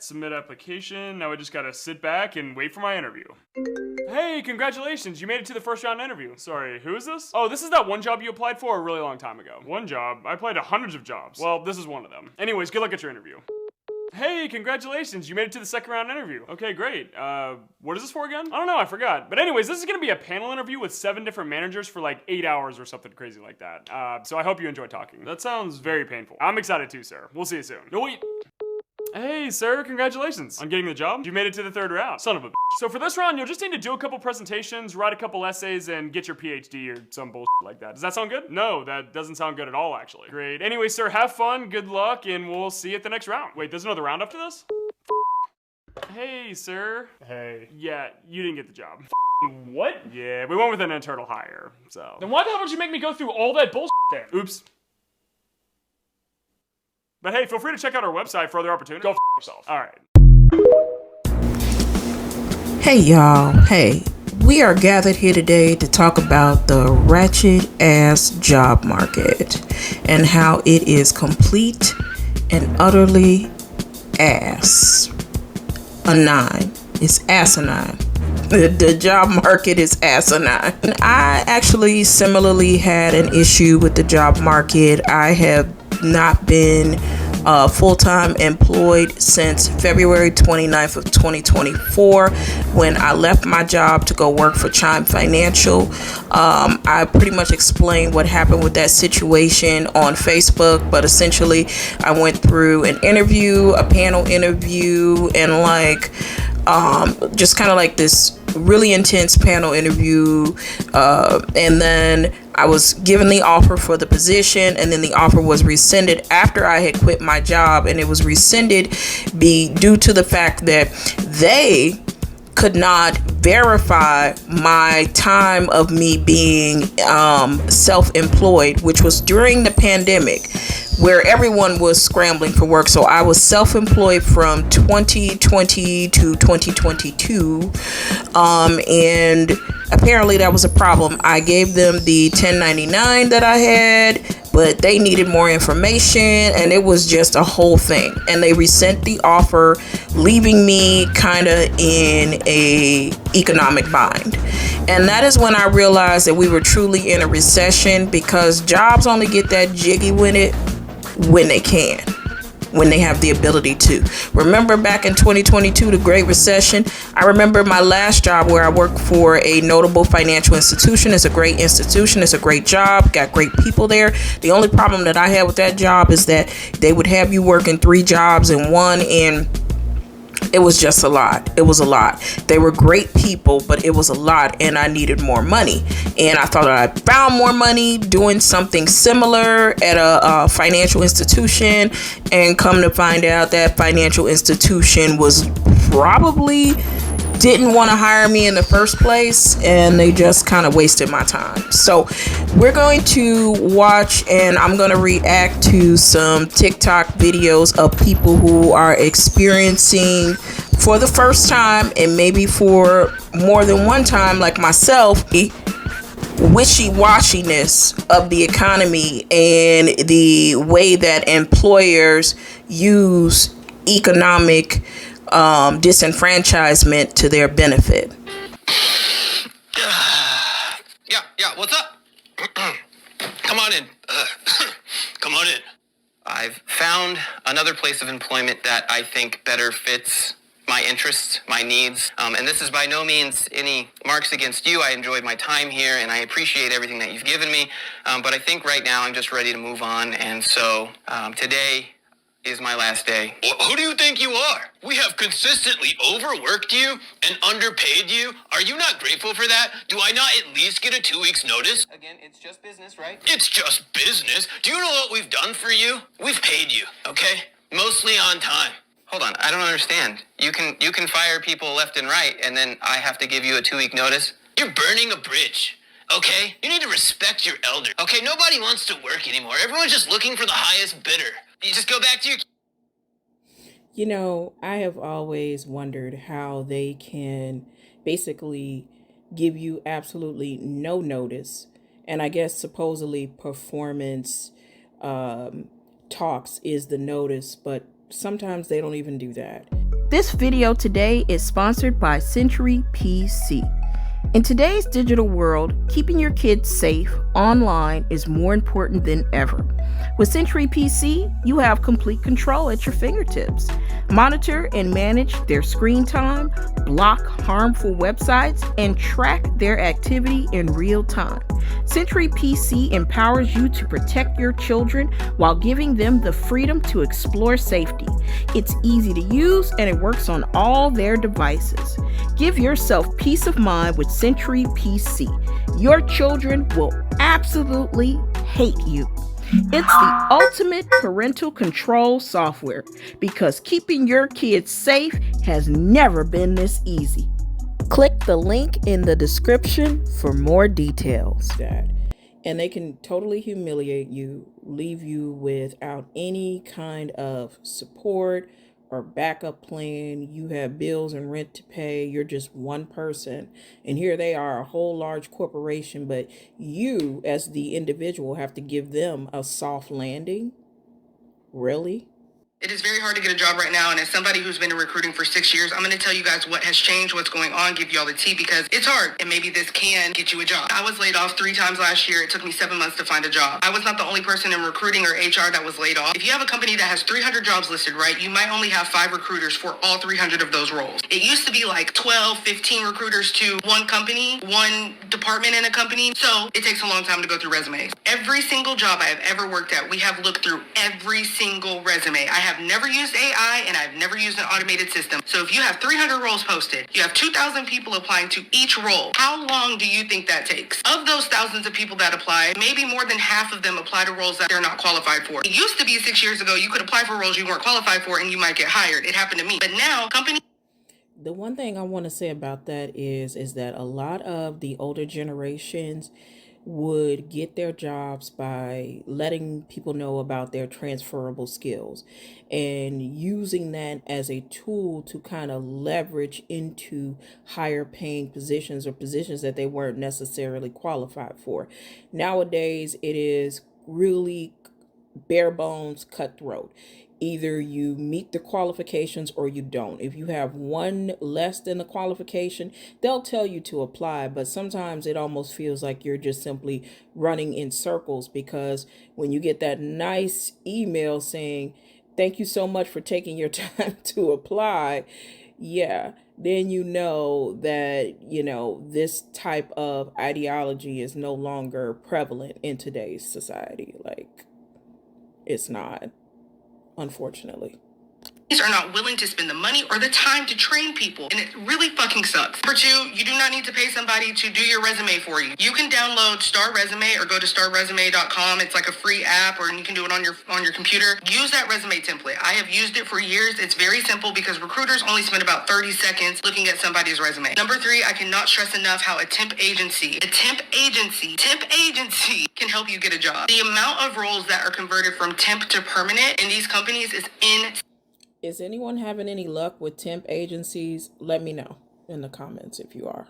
Submit application. Now I just gotta sit back and wait for my interview. Hey, congratulations, you made it to the first round interview. Sorry, who is this? Oh, this is that one job you applied for a really long time ago. One job? I applied to hundreds of jobs. Well, this is one of them. Anyways, good luck at your interview. Hey, congratulations, you made it to the second round interview. Okay, great. What is this for again? I don't know, I forgot. But anyways, this is gonna be a panel interview with 7 different managers for like 8 hours or something crazy like that. So I hope you enjoy talking. That sounds very painful. I'm excited too, sir. We'll see you soon. No, wait. Hey, sir, congratulations on getting the job. You made it to the third round. Son of a bitch. So for this round, you'll just need to do a couple presentations, write a couple essays, and get your PhD or some bullshit like that. Does that sound good? No, that doesn't sound good at all, actually. Great. Anyway, sir, have fun, good luck, and we'll see you at the next round. Wait, there's another round after this? Hey, sir. Hey. Yeah, you didn't get the job. What? Yeah, we went with an internal hire, so. Then why the hell would you make me go through all that bullshit then? Oops. But hey, feel free to check out our website for other opportunities. Go yourself. All right. Hey y'all, hey. We are gathered here today to talk about the ratchet ass job market and how it is complete and utterly ass. It's asinine. The job market is asinine. I actually similarly had an issue with the job market. I have not been full-time employed since February 29th of 2024 when I left my job to go work for Chime Financial. I pretty much explained what happened with that situation on Facebook, but essentially I went through an interview, a panel interview, and just kind of like this really intense panel interview, and then I was given the offer for the position, and then the offer was rescinded after I had quit my job, and it was rescinded due to the fact that they could not verify my time of me being self-employed, which was during the pandemic where everyone was scrambling for work. So I was self-employed from 2020 to 2022, and apparently that was a problem. I gave them the 1099 that I had, but they needed more information, and it was just a whole thing. And they resent the offer, leaving me kind of in a economic bind. And that is when I realized that we were truly in a recession, because jobs only get that jiggy with it when they can, when they have the ability to. Remember back in 2022, the Great Recession? I remember my last job where I worked for a notable financial institution. It's a great institution. It's a great job. Got great people there. The only problem that I had with that job is that they would have you working 3 jobs in one, and it was just a lot. It was a lot. They were great people, but it was a lot, and I needed more money. And I thought I found more money doing something similar at a financial institution, and come to find out that financial institution was probably didn't want to hire me in the first place, and they just kind of wasted my time. So we're going to watch, and I'm going to react to some TikTok videos of people who are experiencing for the first time, and maybe for more than one time like myself, wishy-washiness of the economy and the way that employers use economic disenfranchisement to their benefit. Yeah, what's up? Come on in. Come on in. I've found another place of employment that I think better fits my interests, my needs, and this is by no means any marks against you. I enjoyed my time here, and I appreciate everything that you've given me, but I think right now I'm just ready to move on, and so today is my last day. Who do you think you are? We have consistently overworked you and underpaid you. Are you not grateful for that? Do I not at least get a 2 weeks notice? Again, it's just business, right? It's just business. Do you know what we've done for you? We've paid you, okay? Mostly on time. Hold on, I don't understand. You can fire people left and right, and then I have to give you a 2 week notice? You're burning a bridge. Okay? You need to respect your elder. Okay, nobody wants to work anymore. Everyone's just looking for the highest bidder. You just go back to your... You know, I have always wondered how they can basically give you absolutely no notice. And I guess supposedly performance talks is the notice, but sometimes they don't even do that. This video today is sponsored by SENTRY PC. In today's digital world, keeping your kids safe online is more important than ever. With SENTRY PC, you have complete control at your fingertips. Monitor and manage their screen time, block harmful websites, and track their activity in real time. SENTRY PC empowers you to protect your children while giving them the freedom to explore safety. It's easy to use and it works on all their devices. Give yourself peace of mind with SENTRY PC. Your children will absolutely hate you. It's the ultimate parental control software because keeping your kids safe has never been this easy. Click the link in the description for more details. And they can totally humiliate you, leave you without any kind of support or backup plan. You have bills and rent to pay. You're just one person. And here they are, a whole large corporation, but you as the individual have to give them a soft landing. Really? It is very hard to get a job right now, and as somebody who's been in recruiting for 6 years, I'm going to tell you guys what has changed, what's going on, give you all the tea, because it's hard, and maybe this can get you a job. I was laid off 3 times last year. It took me 7 months to find a job. I was not the only person in recruiting or HR that was laid off. If you have a company that has 300 jobs listed, right, you might only have 5 recruiters for all 300 of those roles. It used to be like 12, 15 recruiters to one company, one department in a company, so it takes a long time to go through resumes. Every single job I have ever worked at, we have looked through every single resume. I have never used AI, and I've never used an automated system. So if you have 300 roles posted, you have 2,000 people applying to each role. How long do you think that takes? Of those thousands of people that apply, maybe more than half of them apply to roles that they're not qualified for. It used to be 6 years ago, you could apply for roles you weren't qualified for and you might get hired. It happened to me. But now, companies... The one thing I want to say about that is that a lot of the older generations would get their jobs by letting people know about their transferable skills and using that as a tool to kind of leverage into higher paying positions or positions that they weren't necessarily qualified for. Nowadays, it is really bare bones cutthroat. Either you meet the qualifications or you don't. If you have one less than the qualification, they'll tell you to apply, but sometimes it almost feels like you're just simply running in circles, because when you get that nice email saying, "Thank you so much for taking your time to apply," yeah, then you know that, this type of ideology is no longer prevalent in today's society. Like, it's not. Unfortunately. Are not willing to spend the money or the time to train people, and it really fucking sucks. Number 2, you do not need to pay somebody to do your resume for you. You can download Star Resume or go to starresume.com. It's like a free app, or you can do it on your computer. Use that resume template. I have used it for years. It's very simple because recruiters only spend about 30 seconds looking at somebody's resume. Number 3, I cannot stress enough how a temp agency can help you get a job. The amount of roles that are converted from temp to permanent in these companies is insane. Is anyone having any luck with temp agencies? Let me know in the comments if you are.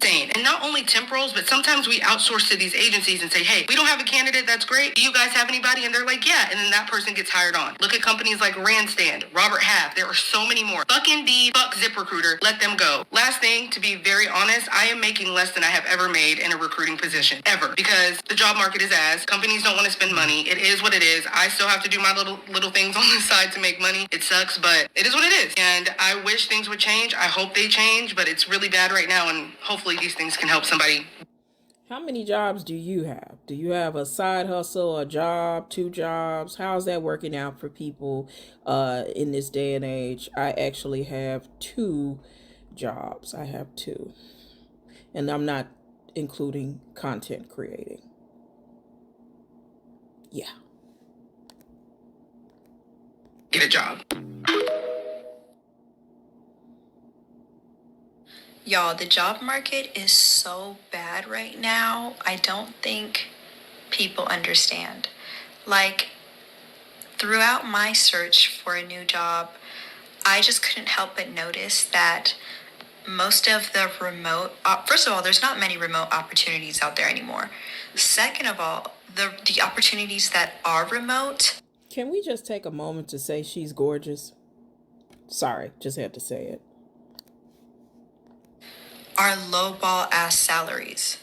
And not only temp roles, but sometimes we outsource to these agencies and say, "Hey, we don't have a candidate that's great. Do you guys have anybody?" And they're like, "Yeah." And then that person gets hired on. Look at companies like Randstand, Robert Half. There are so many more. Fuck Indeed, fuck ZipRecruiter. Let them go. Last thing, to be very honest, I am making less than I have ever made in a recruiting position. Ever. Because the job market is ass. Companies don't want to spend money. It is what it is. I still have to do my little things on the side to make money. It sucks, but it is what it is. And I wish things would change. I hope they change, but it's really bad right now, and hopefully these things can help somebody. How many jobs do you have? Do you have a side hustle, a job, 2 jobs? How's that working out for people in this day and age? I actually have 2 jobs. I have 2. And I'm not including content creating. Yeah. Get a job. Y'all, the job market is so bad right now. I don't think people understand. Like, throughout my search for a new job, I just couldn't help but notice that most of the remote, first of all, there's not many remote opportunities out there anymore. Second of all, the opportunities that are remote. Can we just take a moment to say she's gorgeous? Sorry, just had to say it. Are lowball ass salaries.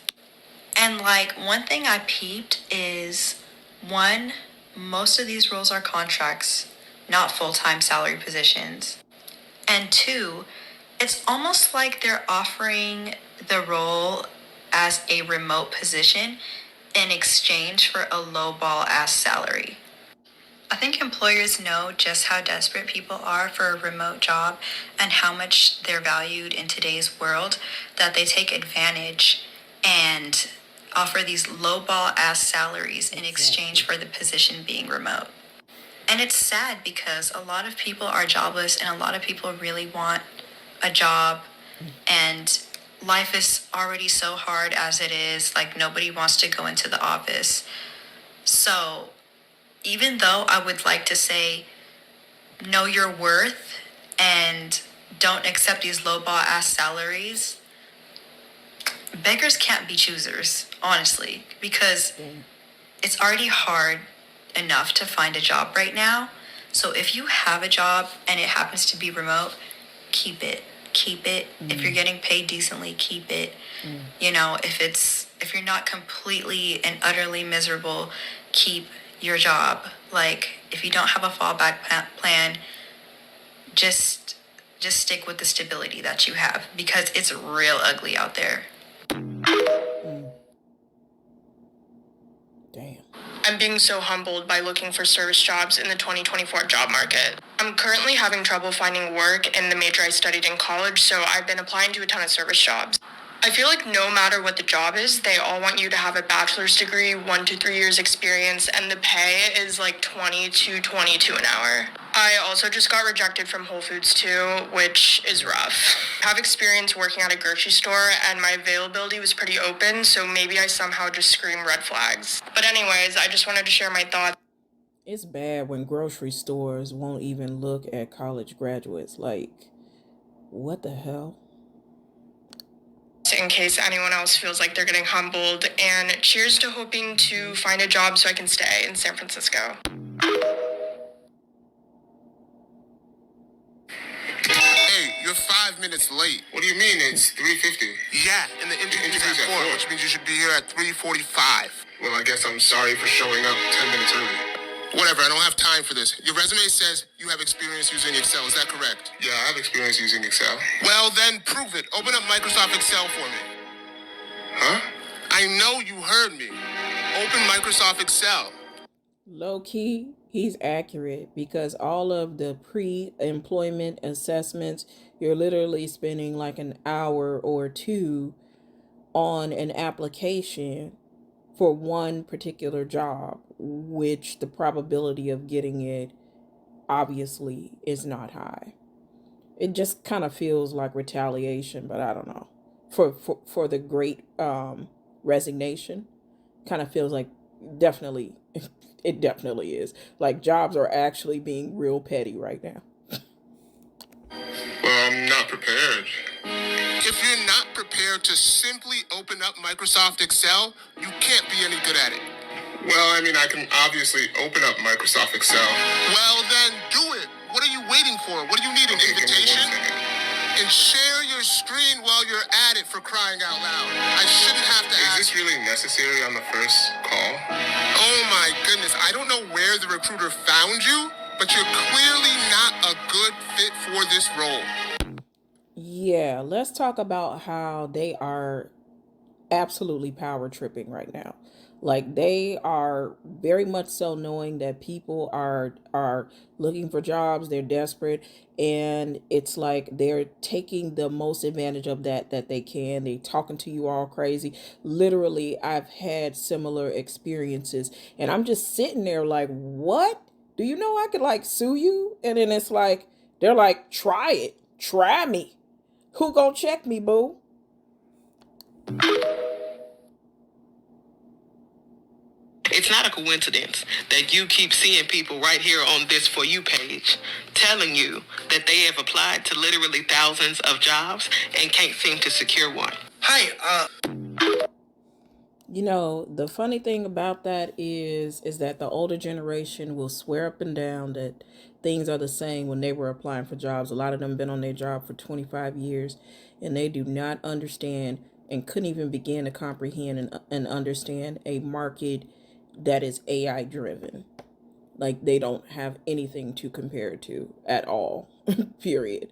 And like one thing I peeped is one, most of these roles are contracts, not full-time salary positions. And two, it's almost like they're offering the role as a remote position in exchange for a lowball ass salary. I think employers know just how desperate people are for a remote job and how much they're valued in today's world that they take advantage and offer these lowball ass salaries in exchange for the position being remote. And it's sad because a lot of people are jobless and a lot of people really want a job, and life is already so hard as it is. Like, nobody wants to go into the office. So even though I would like to say, know your worth and don't accept these lowball ass salaries, beggars can't be choosers, honestly, because it's already hard enough to find a job right now. So if you have a job and it happens to be remote, keep it. If you're getting paid decently, keep it. You know, if you're not completely and utterly miserable, keep your job. Like, if you don't have a fallback plan, just stick with the stability that you have, because it's real ugly out there. Damn. I'm being so humbled by looking for service jobs in the 2024 job market. I'm currently having trouble finding work in the major I studied in college, so I've been applying to a ton of service jobs. I feel like no matter what the job is, they all want you to have a bachelor's degree, 1 to 3 years experience, and the pay is like $20 to $22 an hour. I also just got rejected from Whole Foods too, which is rough. I have experience working at a grocery store and my availability was pretty open, so maybe I somehow just scream red flags. But anyways, I just wanted to share my thoughts. It's bad when grocery stores won't even look at college graduates. Like, what the hell? In case anyone else feels like they're getting humbled, and cheers to hoping to find a job so I can stay in San Francisco. Hey, you're 5 minutes late. What do you mean? It's 3:50. Yeah, and the interview's at 4, which means you should be here at 3:45. Well, I guess I'm sorry for showing up 10 minutes early. Whatever, I don't have time for this. Your resume says you have experience using Excel. Is that correct? Yeah, I have experience using Excel. Well, then prove it. Open up Microsoft Excel for me. Huh? I know you heard me. Open Microsoft Excel. Low key, he's accurate, because all of the pre-employment assessments, you're literally spending like an hour or two on an application for one particular job, which the probability of getting it obviously is not high. It just kind of feels like retaliation, but I don't know. For the great resignation, kind of feels like definitely it definitely is. Like, jobs are actually being real petty right now. Well, I'm not prepared. If you're not prepared to simply open up Microsoft Excel, you can't be any good at it. Well, I mean, I can obviously open up Microsoft Excel. Well, then do it. What are you waiting for? What do you need, an Okay, give me 1 invitation? second. And share your screen while you're at it, for crying out loud. I shouldn't have to Is ask. this really necessary on the first call? Oh my goodness, I don't know where the recruiter found you, but you're clearly not a good fit for this role. Yeah, let's talk about how they are absolutely power tripping right now. Like, they are very much so knowing that people are looking for jobs, they're desperate, and it's like they're taking the most advantage of that they can. They talking to you all crazy. Literally, I've had similar experiences, and I'm just sitting there like, what? Do you know I could like sue you? And then it's like, they're like, try it. Try me. Who gonna check me, boo? It's not a coincidence that you keep seeing people right here on this For You page telling you that they have applied to literally thousands of jobs and can't seem to secure one. Hi, You know, the funny thing about that is that the older generation will swear up and down that things are the same when they were applying for jobs. A lot of them been on their job for 25 years, and they do not understand and couldn't even begin to comprehend and understand a market that is AI driven. Like, they don't have anything to compare it to at all, period.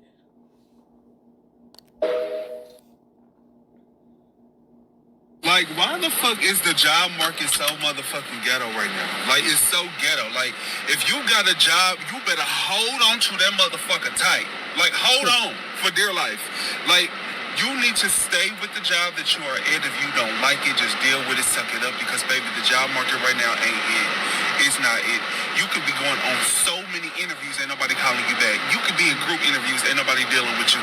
Like, why the fuck is the job market so motherfucking ghetto right now? Like, it's so ghetto. Like, if you got a job, you better hold on to that motherfucker tight. Like, hold on for dear life. Like, you need to stay with the job that you are in. If you don't like it, just deal with it, suck it up, because, baby, the job market right now ain't it. It's not it. You could be going on so many interviews, ain't nobody calling you back. You could be in group interviews, ain't nobody dealing with you.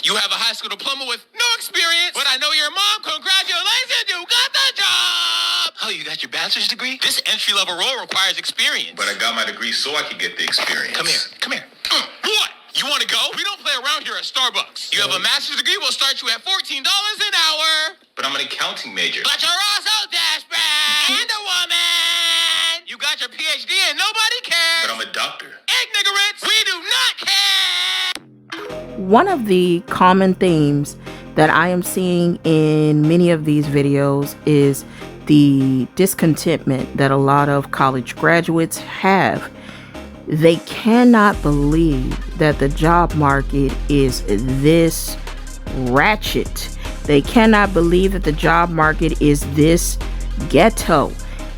You have a high school diploma with no experience, but I know your mom. Congratulations, you got the job. Oh, you got your bachelor's degree? This entry-level role requires experience. But I got my degree so I could get the experience. Come here. What? You want to go? We don't play around here at Starbucks. You have a master's degree, we'll start you at $14 an hour. But I'm an accounting major. But you're also desperate. And a woman. You got your PhD and nobody cares. But I'm a doctor. Ignorance. We do not care. One of the common themes that I am seeing in many of these videos is the discontentment that a lot of college graduates have. They cannot believe that the job market is this ratchet. They cannot believe that the job market is this ghetto.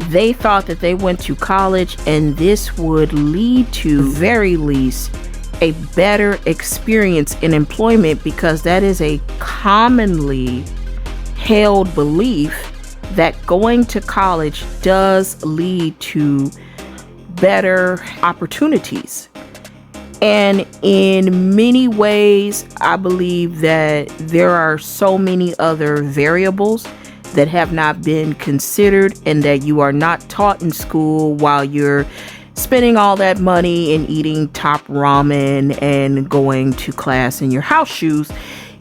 They thought that they went to college and this would lead to, very least, a better experience in employment, because that is a commonly held belief that going to college does lead to better opportunities. And in many ways, I believe that there are so many other variables that have not been considered and that you are not taught in school while you're spending all that money and eating top ramen and going to class in your house shoes.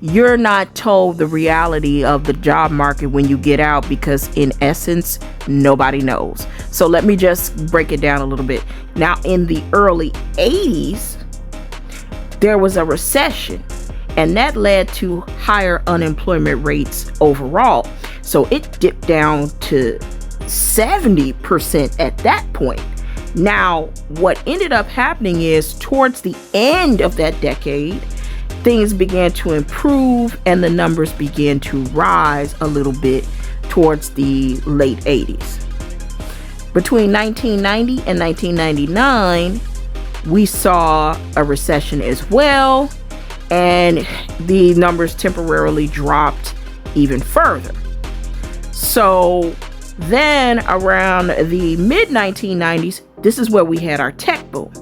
You're not told the reality of the job market when you get out, because in essence, nobody knows. So let me just break it down a little bit. Now, in the early 80s, there was a recession, and that led to higher unemployment rates overall. So it dipped down to 70% at that point. Now, what ended up happening is towards the end of that decade, things began to improve and the numbers began to rise a little bit towards the late 80s. Between 1990 and 1999, we saw a recession as well, and the numbers temporarily dropped even further. So then around the mid 1990s, this is where we had our tech boom.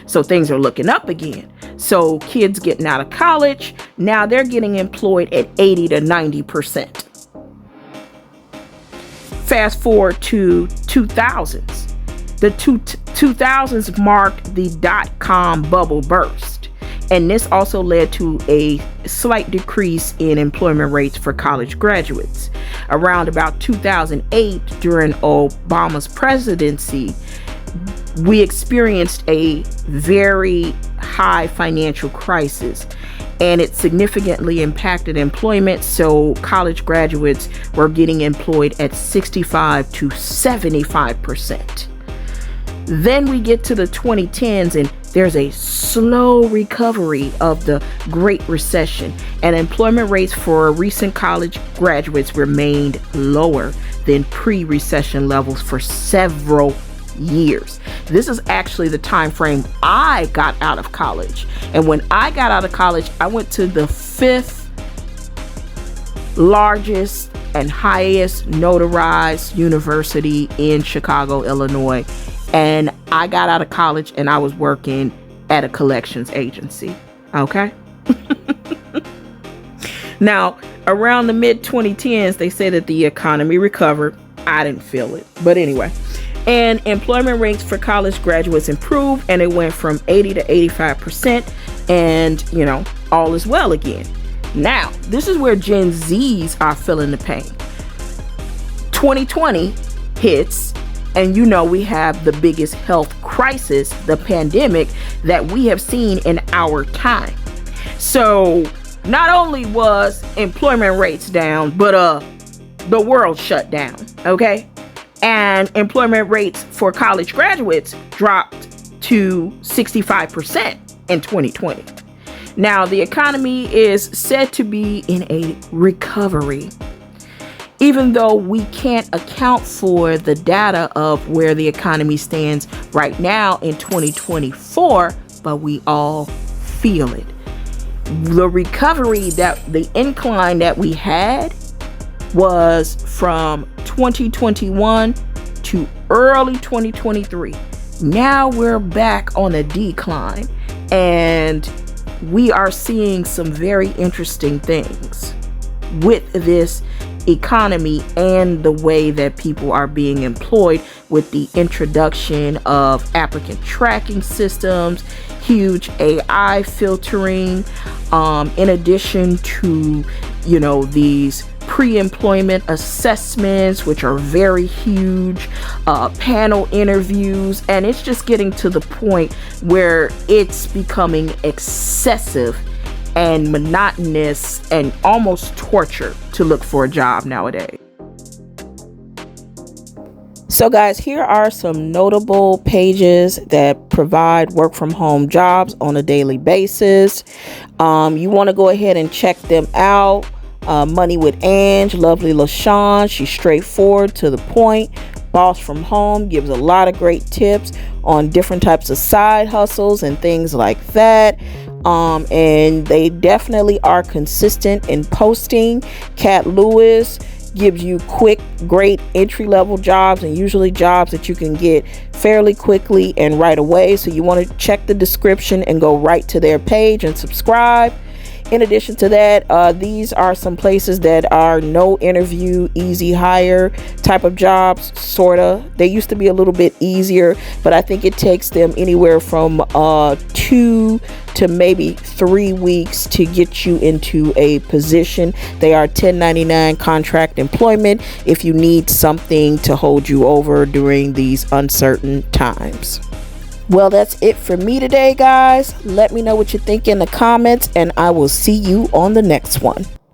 So things are looking up again. So kids getting out of college, now they're getting employed at 80 to 90%. Fast forward to 2000s. The 2000s marked the dot-com bubble burst. And this also led to a slight decrease in employment rates for college graduates. Around about 2008, during Obama's presidency, we experienced a very high financial crisis, and it significantly impacted employment. So college graduates were getting employed at 65 to 75%. Then we get to the 2010s, and there's a slow recovery of the Great Recession, and employment rates for recent college graduates remained lower than pre-recession levels for several years. This is actually the time frame I got out of college. And when I got out of college, I went to the 5th largest and highest notarized university in Chicago, Illinois. And I got out of college and I was working at a collections agency. Okay. Now, around the mid 2010s, they said that the economy recovered. I didn't feel it, but anyway. And employment rates for college graduates improved, and it went from 80 to 85%, and all is well again. Now, this is where Gen Zs are feeling the pain. 2020 hits, and we have the biggest health crisis, the pandemic, that we have seen in our time. So not only was employment rates down, but the world shut down, okay? And employment rates for college graduates dropped to 65% in 2020. Now, the economy is said to be in a recovery, even though we can't account for the data of where the economy stands right now in 2024, but we all feel it. The recovery, that the incline that we had was from 2021 to early 2023. Now we're back on a decline, and we are seeing some very interesting things with this economy and the way that people are being employed with the introduction of applicant tracking systems, huge AI filtering, in addition to, these pre-employment assessments, which are very huge, panel interviews, and it's just getting to the point where it's becoming excessive and monotonous and almost torture to look for a job nowadays. So guys, here are some notable pages that provide work from home jobs on a daily basis. You want to go ahead and check them out. Money with Angg, lovely Lasean. She's straightforward, to the point. Boss from Home gives a lot of great tips on different types of side hustles and things like that. And they definitely are consistent in posting. Cat Lewis gives you quick, great entry-level jobs, and usually jobs that you can get fairly quickly and right away. So you want to check the description and go right to their page and subscribe. In addition to that, these are some places that are no interview, easy hire type of jobs, sorta. They used to be a little bit easier, but I think it takes them anywhere from 2 to maybe 3 weeks to get you into a position. They are 1099 contract employment if you need something to hold you over during these uncertain times. Well, that's it for me today, guys. Let me know what you think in the comments, and I will see you on the next one.